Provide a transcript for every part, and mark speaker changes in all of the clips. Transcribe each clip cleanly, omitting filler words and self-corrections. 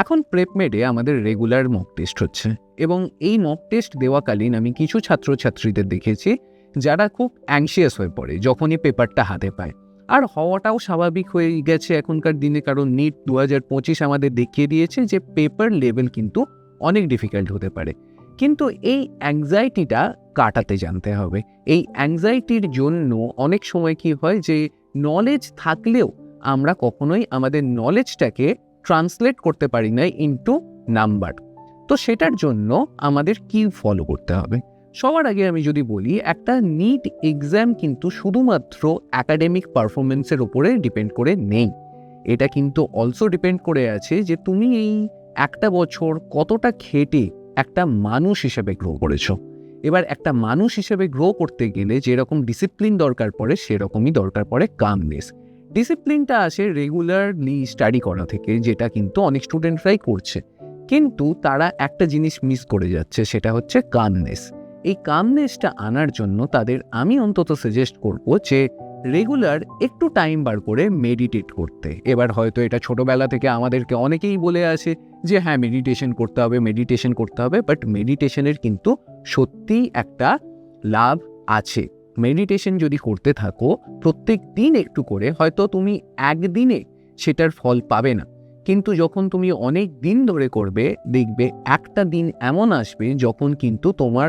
Speaker 1: এখন প্রেপমেডে আমাদের regular mock test হচ্ছে, এবং এই মক টেস্ট দেওয়াকালীন আমি কিছু ছাত্রছাত্রীদের দেখেছি যারা খুব অ্যাংশিয়াস হয়ে পড়ে যখনই পেপারটা হাতে পায়। আর হওয়াটাও স্বাভাবিক হয়ে গেছে এখনকার দিনে, কারণ নিট 2025 আমাদের দেখিয়ে দিয়েছে যে পেপার লেভেল কিন্তু অনেক ডিফিকাল্ট হতে পারে। কিন্তু এই অ্যাংজাইটিটা কাটাতে জানতে হবে। এই অ্যাংজাইটির জন্য অনেক সময় কি হয় যে নলেজ থাকলেও আমরা কখনোই আমাদের নলেজটাকে ট্রান্সলেট করতে পারি না ইনটু নাম্বার। তো সেটার জন্য আমাদের কি ফলো করতে হবে? সবার আগে আমি যদি বলি, একটা নিট এক্সাম কিন্তু শুধুমাত্র অ্যাকাডেমিক পারফরমেন্সের উপরে ডিপেন্ড করে নেই। এটা কিন্তু অলসো ডিপেন্ড করে আছে যে তুমি এই একটা বছর কতটা খেটে একটা মানুষ হিসেবে গ্রো করেছো। এবার একটা মানুষ হিসেবে গ্রো করতে গেলে যেরকম ডিসিপ্লিন দরকার পড়ে, সেরকমই দরকার পড়ে কামনেস। ডিসিপ্লিনটা আসে রেগুলারলি স্টাডি করা থেকে, যেটা কিন্তু অনেক স্টুডেন্টরাই করছে, কিন্তু তারা একটা জিনিস মিস করে যাচ্ছে, সেটা হচ্ছে কামনেস। এই কামনেসটা আনার জন্য তাদের আমি অন্তত সাজেস্ট করব যে রেগুলার একটু টাইম বার করে মেডিটেট করতে। এবার হয়তো এটা ছোটবেলা থেকে আমাদেরকে অনেকেই বলে আসে যে হ্যাঁ মেডিটেশন করতে হবে, মেডিটেশন করতে হবে, বাট মেডিটেশনের কিন্তু সত্যিই একটা লাভ আছে। মেডিটেশন যদি করতে থাকো প্রত্যেক দিন একটু করে, হয়তো তুমি একদিনে সেটার ফল পাবে না, কিন্তু যখন তুমি অনেক দিন ধরে করবে দেখবে একটা দিন এমন আসবে যখন কিন্তু তোমার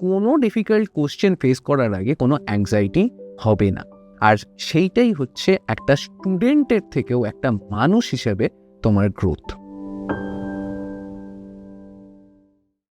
Speaker 1: কোনো ডিফিকাল্ট কোশ্চেন ফেস করার আগে কোনো অ্যাংজাইটি হবে না। আর সেইটাই হচ্ছে একটা স্টুডেন্টের থেকেও একটা মানুষ হিসেবে তোমার গ্রোথ।